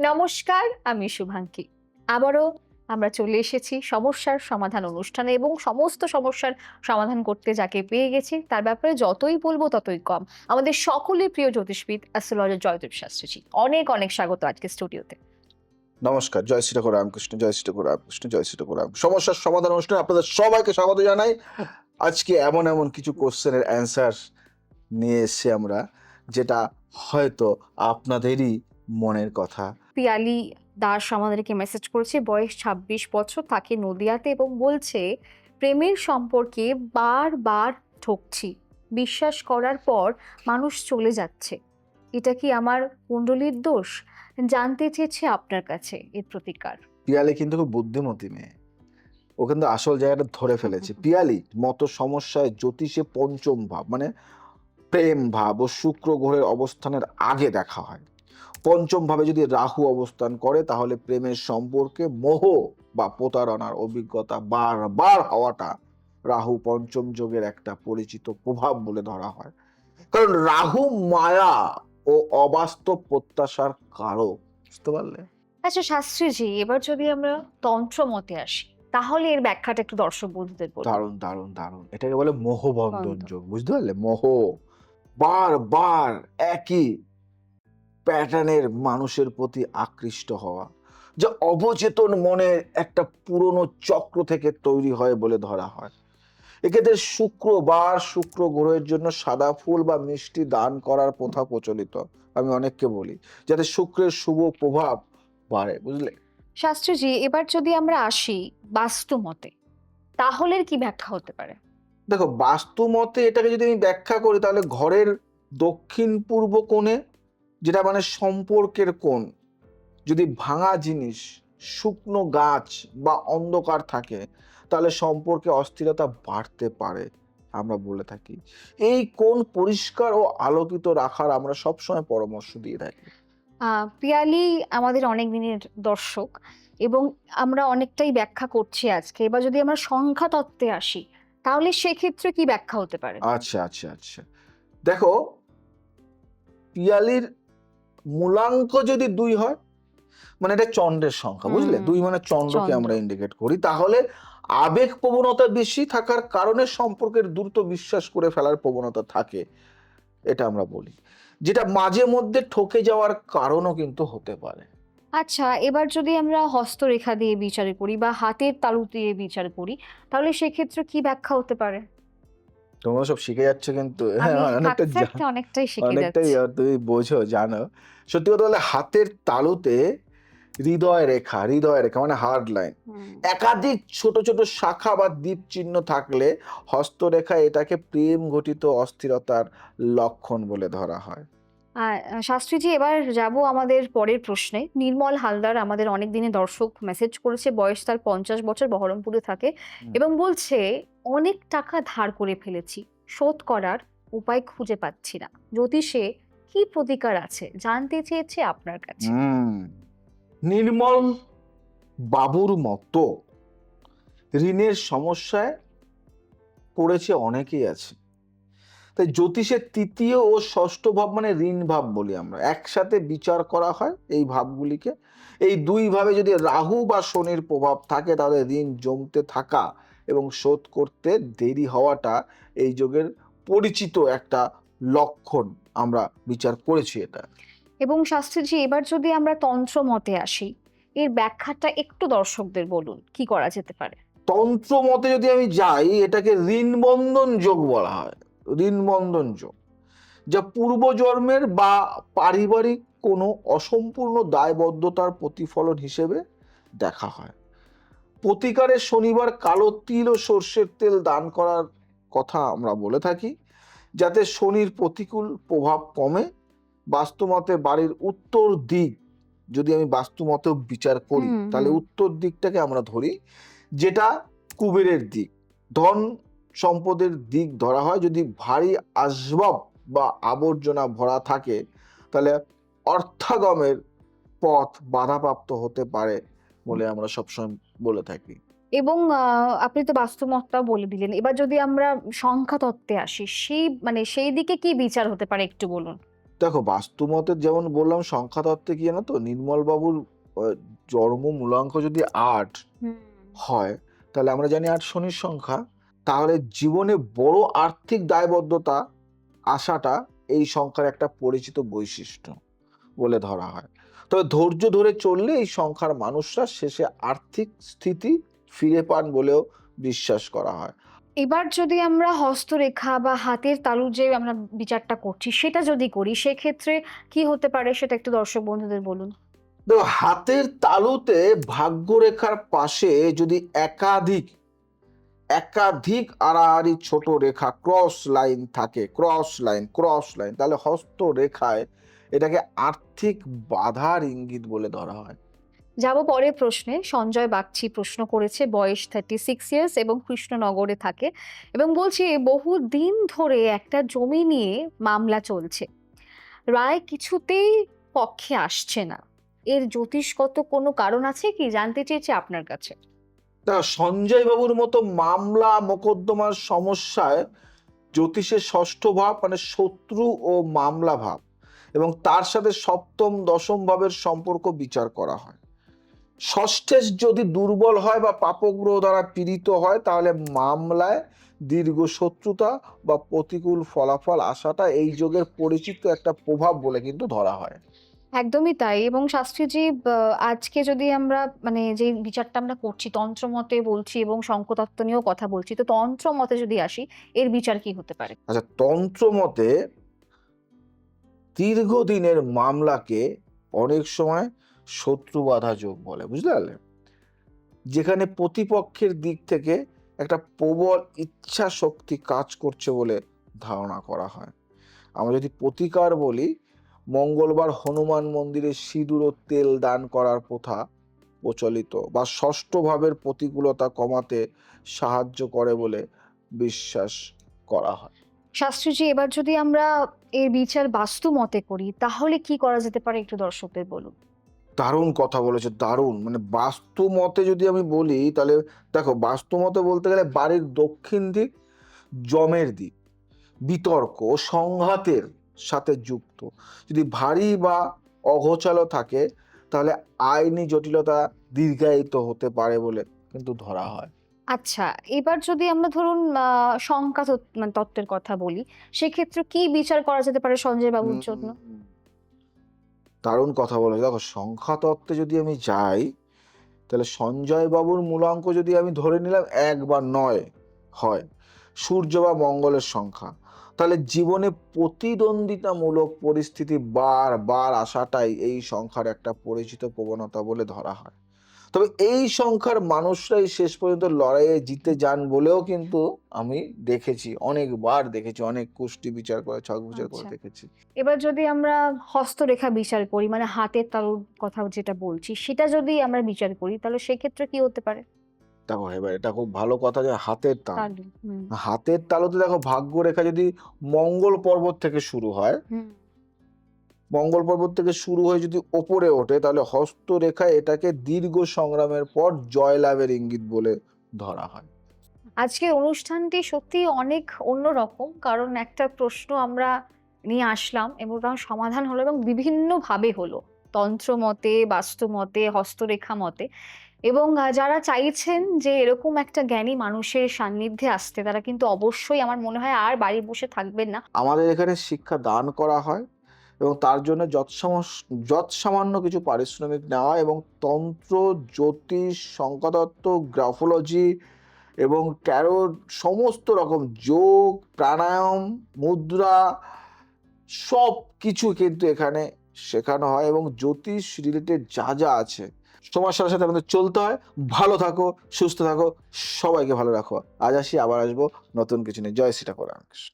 নমস্কার, আমি শুভাঙ্কি। আবারও আমরা চলে এসেছি সমস্যার সমাধান অনুষ্ঠানে এবং সমস্ত সমস্যার সমাধান করতে যাকে পেয়ে গেছি তার ব্যাপারে যতই বলবো ততই কম। আমাদের সকলের প্রিয় জ্যোতিষবিদ অ্যাস্ট্রোলজার জয়দেব শাস্ত্রীজি। অনেক অনেক স্বাগত আজকে স্টুডিওতে। নমস্কার, জয় শ্রী ঠাকুর রামকৃষ্ণ, জয় শ্রী ঠাকুর রামকৃষ্ণ, জয় শ্রী ঠাকুর রাম। সমস্যার সমাধান অনুষ্ঠানে আপনাদের সবাইকে স্বাগত জানাই। আজকে এমন এমন কিছু কোশ্চেনের অ্যান্সার নিয়ে এসেছি আমরা, যেটা হয়তো আপনাদেরই মনের কথা। পিয়ালি দাস আমাদেরকে মেসেজ করেছে, বয়স ২৬ বছর, থাকে নদিয়াতে এবং বলছে প্রেমের সম্পর্কে বারবার ঠকছি। বিশ্বাস করার পর মানুষ চলে যাচ্ছে। এটা কি আমার কুণ্ডলীর দোষ? জানতে চেয়েছে আপনার কাছে এর প্রতিকার। পিয়ালি কিন্তু খুব বুদ্ধিমতী মেয়ে, ও কিন্তু আসল জায়গাটা ধরে ফেলেছে। পিয়ালি মতো সমস্যায় জ্যোতিষে পঞ্চম ভাব মানে প্রেম ভাব ও শুক্র গ্রহের অবস্থানের আগে দেখা হয়। পঞ্চম ভাবে যদি রাহু অবস্থান করে তাহলে প্রেমের সম্পর্কে মোহ বা প্রতারণার অভিজ্ঞতা বারবার হওয়াটা রাহু পঞ্চম যোগের একটা পরিচিত প্রভাব বলে ধরা হয়। কারণ রাহু মায়া ও অবাস্তব প্রত্যাশার কারক। বুঝতে পারলে? আচ্ছা শাস্ত্রীজি, এবার যদি আমরা তন্ত্র মতে আসি তাহলে এর ব্যাখ্যাটা একটু দর্শক বন্ধুদের বলুন। দারুণ দারুণ দারুণ, এটাকে বলে মোহবন্ধন বন্ধ। যোগ। বুঝতে পারলে? মোহ, বারবার একই প্যাটার্নের মানুষের প্রতি আকৃষ্ট হওয়া, যা অবচেতন মনের একটা পুরনো চক্র থেকে তৈরি হয় বলে ধরা হয়। এক্ষেত্রে শুক্র গ্রহের জন্য সাদা ফুল বা মিষ্টি দান করার প্রথা প্রচলিত। আমি অনেককে বলি যাতে শুক্রের শুভ প্রভাব বাড়ে। বুঝলে? শাস্ত্রীজি, এবার যদি আমরা আসি বাস্তু মতে তাহলে এর কি ব্যাখ্যা হতে পারে? দেখো, বাস্তু মতে এটাকে যদি আমি ব্যাখ্যা করি তাহলে ঘরের দক্ষিণ পূর্ব কোণে, যেটা মানে সম্পর্কের কোণ, যদি ভাঙা জিনিস, শুকনো গাছ বা অন্ধকার থাকে তাহলে সম্পর্কে অস্থিরতা বাড়তে পারে, আমরা বলে থাকি। এই কোণ পরিষ্কার ও আলোকিত রাখার আমরা সবসময় পরামর্শ দিয়ে থাকি। পিয়ালি আমাদের অনেক দিনের দর্শক এবং আমরা অনেকটাই ব্যাখ্যা করছি আজকে। এবার যদি আমরা সংখ্যা তত্ত্বে আসি তাহলে সেক্ষেত্রে কি ব্যাখ্যা হতে পারে? আচ্ছা আচ্ছা আচ্ছা, দেখো, পিয়ালির মূলাঙ্ক যদি 2 হয়, মানে এটা চন্দ্রের সংখ্যা। বুঝলে? হুম। 2 মানে চন্দ্রকে চন্দ্র। আমরা ইন্ডিকেট করি। তাহলে আবেগ প্রবণতা বেশি থাকার কারণে সম্পর্কের দ্রুত বিশ্বাস করে ফেলার প্রবণতা থাকে, এটা আমরা বলি, যেটা মাঝে মধ্যে ঠকে যাওয়ার কারণও কিন্তু হতে পারে। আচ্ছা, এবার যদি আমরা হস্তরেখা দিয়ে বিচার করি বা হাতের তালু দিয়ে বিচার করি তাহলে সেক্ষেত্রে কি ব্যাখ্যা হতে পারে? তোমরা সব শিখে যাচ্ছ কিন্তু, হ্যাঁ, আমি অনেকটা থাকতে থাকতে অনেকটাই শিখে অনেকটাই যাচ্ছি। তুমি বোঝো, জানো। সত্যি কথা বললে হাতের তালুতে হৃদয় রেখা মানে হার্ড লাইন, হুম। একাধিক ছোট ছোট শাখা বা দ্বীপ চিহ্ন থাকলে হস্তরেখা এটাকে প্রেম ঘটিত অস্থিরতার লক্ষণ বলে ধরা হয়। শাস্ত্রীজি, এবার যাব আমাদের পরের প্রশ্নে। নির্মল হালদার আমাদের অনেক দিনের দর্শক, মেসেজ করেছে, বয়স তার ৫০ বছর, বহরমপুরে থাকে হুম। এবং বলছে অনেক টাকা ধার করে ফেলেছি, শোধ করার উপায় খুঁজে পাচ্ছি না। জ্যোতিষে কি প্রতিকার আছে জানতে চেয়েছে আপনার কাছে। হুম, নির্মল বাবুর মতো ঋণের সমস্যায় পড়েছে অনেকেই আছে। তাই জ্যোতিষের তৃতীয় ও ষষ্ঠ ভাব মানে ঋণ ভাব বলি আমরা, একসাথে বিচার করা হয় এই ভাবগুলিকে। এই 2 ভাবে যদি রাহু বা শনির প্রভাব থাকে তাহলে ঋণ জমতে থাকা এবং শোধ করতে দেরি হওয়াটা এই যোগের পরিচিত একটা লক্ষণ, আমরা বিচার করেছি এটা। এবং শাস্ত্রীজি, এবার যদি আমরা তন্ত্র মতে আসি, এর ব্যাখ্যাটা একটু দর্শকদের বলুন, কি করা যেতে পারে? তন্ত্র মতে যদি আমি যাই, এটাকে ঋণবন্ধন যোগ বলা হয়। ঋণবন্ধন যোগ, যা পূর্বজন্মের বা পারিবারিক কোনো অসম্পূর্ণ দায়বদ্ধতার প্রতিফলন হিসেবে দেখা হয়। প্রতিকারে শনিবার কালো তিল ও সর্ষের তেল দান করার কথা আমরা বলে থাকি, যাতে শনির প্রতিকূল প্রভাব কমে। বাস্তুমতে বাড়ির উত্তর দিক, যদি আমি বাস্তুমতেও বিচার করি হুম, তাহলে হুম। উত্তর দিকটাকে আমরা ধরি, যেটা কুবেরের দিক, ধন সম্পদের দিক ধরা হয়। যদি ভারী আসবাব বা আবর্জনা ভরা থাকে তাহলে অর্থাগমের পথ বাধাপ্রাপ্ত হতে পারে বলে আমরা সবসময় বলে থাকি। এবং আপনি তো বাস্তুমতটাও বলে দিলেন। এবার যদি আমরা সংখ্যা তত্ত্বে আসি, সেই দিকে কি বিচার হতে পারে একটু বলুন? দেখো বাস্তুমতে যেমন বললাম সংখ্যা তত্ত্বে কি জানো তো, নির্মল বাবুর জন্ম মূলাঙ্ক যদি 8 হুম। হয়, তাহলে আমরা জানি 8 শনির সংখ্যা। তাহলে জীবনে বড় আর্থিক দায়বদ্ধতা আসাটা এই সংখ্যার একটা পরিচিত বৈশিষ্ট্য বলে ধরা হয়। তবে ধৈর্য ধরে চললে এই সংখ্যার মানুষরা শেষে আর্থিক স্থিতি ফিরে পান বলেও বিশ্বাস করা হয়। এবার যদি আমরা হস্তরেখা বা হাতের তালুর যে আমরা বিচারটা করছি সেটা যদি করি সেক্ষেত্রে কি হতে পারে সেটা একটু দর্শক বন্ধুদের বলুন। দেখো হাতের তালুতে ভাগ্যরেখার পাশে যদি একাধিক একাধিক আড়াআড়ি ছোট রেখা ক্রস লাইন থাকে, ক্রস লাইন, তাহলে হস্তরেখায় এটাকে আর্থিক বাধার ইঙ্গিত বলে ধরা হয়। যাব পরের প্রশ্নে। সঞ্জয় বাগচি প্রশ্ন করেছে, বয়স 36 ইয়ার্স এবং কৃষ্ণনগরে থাকে এবং বলছে বহুদিন ধরে একটা জমি নিয়ে মামলা চলছে, রায় কিছুতেই পক্ষে আসছে না। এর জ্যোতিষগত কোনো কারণ আছে কি, জানতে চেয়েছে আপনার কাছে। দেখো সঞ্জয় বাবুর মতো মামলা মোকদ্দমার সমস্যায় জ্যোতিষের ষষ্ঠ ভাব মানে শত্রু ও মামলা ভাব এবং তার সাথে সপ্তম দশম ভাবের সম্পর্ক বিচার করা হয়। ষষ্ঠেশ যদি দুর্বল হয় বা পাপগ্রহ দ্বারা পীড়িত হয়, তাহলে মামলায় দীর্ঘ শত্রুতা বা প্রতিকূল ফলাফল আসাটা এই যোগের পরিচিত একটা প্রভাব বলে কিন্তু ধরা হয়। একদমই তাই। এবং শাস্ত্রীজি আজকে যদি আমরা মানে যে বিচারটা আমরা করছি তন্ত্র মতে বলছি এবং শঙ্কতত্ত্ব নিয়েও কথা বলছি, তো তন্ত্র মতে যদি আসি এর বিচার কি হতে পারে? আচ্ছা, তন্ত্র মতে দীর্ঘদিনের মামলাকে অনেক সময় শত্রু বাধা যোগ বলে, বুঝতে পারলে, যেখানে প্রতিপক্ষের দিক থেকে একটা প্রবল ইচ্ছা শক্তি কাজ করছে বলে ধারণা করা হয়। আমরা যদি প্রতিকার বলি, মঙ্গলবার হনুমান মন্দিরে সিঁদুর ও তেল দান করার প্রথা প্রচলিত বা ষষ্ঠ ভাবের প্রতিকূলতা কমাতে সাহায্য করে বলে বিশ্বাস করা হয়। শাস্ত্রীজি এবার যদি আমরা এর বিচার বাস্তু মতে করি তাহলে কি করা যেতে পারে একটু দর্শকদের বলুন। দারুণ কথা বলেছে, দারুণ। মানে বাস্তু মতে যদি আমি বলি, তাহলে দেখো বাস্তু মতে বলতে গেলে বাড়ির দক্ষিণ দিক যমের দিক, বিতর্ক ও সংঘাতের সাথে যুক্ত। যদি ভারী বা অগোছালো থাকে, তাহলে আইনি জটিলতা দীর্ঘায়িত হতে পারে বলে কিন্তু ধরা হয়। আচ্ছা, এবার যদি আমরা ধরুন সংখ্যা মানে তত্ত্বের কথা বলি, সেক্ষেত্রে কি বিচার করা যেতে পারে সঞ্জয় বাবুর জন্য? দারুণ কথা বলেছে। দেখো সংখ্যা তত্ত্বে যদি আমি যাই, তাহলে সঞ্জয় বাবুর মূলাঙ্ক যদি আমি ধরে নিলাম 1 বা 9 হয়, সূর্য বা মঙ্গলের সংখ্যা, তাহলে জীবনে প্রতিদ্বন্দ্বিতামূলক পরিস্থিতি বারবার আসাটাই এই সংখ্যার একটা পরিচিত প্রবণতা বলে ধরা হয়। তবে এই সংখ্যার মানুষরাই শেষ পর্যন্ত লড়াইয়ে জিতে যান বলেও কিন্তু আমি দেখেছি, অনেকবার দেখেছি, অনেক কুষ্টি বিচার করে, ছক বিচার করে আচ্ছা, দেখেছি। এবার যদি আমরা হস্তরেখা বিচার করি মানে হাতের তালুর কথা যেটা বলছি সেটা যদি আমরা বিচার করি তাহলে সেক্ষেত্রে কি হতে পারে? দেখো এবার এটা খুব ভালো কথা যে হাতের তালু। তালু। হুম। হাতের তালুতে দেখো ভাগ্যরেখা যদি মঙ্গল পর্বত থেকে শুরু হয়, হুম। মঙ্গল পর্বত থেকে শুরু হয়ে যদি ওপরে ওঠে, তাহলে হস্তরেখায় এটাকে দীর্ঘ সংগ্রামের পর জয়লাভের ইঙ্গিত বলে ধরা হয়। আজকের অনুষ্ঠানটি সত্যিই অনেক অন্যরকম। কারণ একটা প্রশ্ন আমরা নিয়ে আসলাম এবং তার সমাধান হলো এবং বিভিন্নভাবে হলো। তন্ত্র মতে, বাস্তু মতে, হস্তরেখা মতে। এবং যারা চাইছেন যে এরকম একটা জ্ঞানী মানুষের সান্নিধ্যে আসতে তারা কিন্তু অবশ্যই আমার মনে হয় আর বাড়ি বসে থাকবেন না। আমাদের এখানে শিক্ষা দান করা হয় এবং তার জন্য যৎসামান্য কিছু পারিশ্রমিক নেওয়া হয় এবং তন্ত্র, জ্যোতিষ, সংখ্যাতত্ত্ব, গ্রাফোলজি এবং ট্যারোর সমস্ত রকম যোগ, প্রাণায়াম, মুদ্রা সব কিছু কিন্তু এখানে শেখানো হয় এবং জ্যোতিষ রিলেটেড যা যা আছে সময়ের সাথে সাথে আমাদের চলতে হয়। ভালো থাকো, সুস্থ থাকো, সবাইকে ভালো রাখো। আজ আসি, আবার আসবো নতুন কিছু নিয়ে। জয় শ্রী ঠাকুর রামকৃষ্ণ।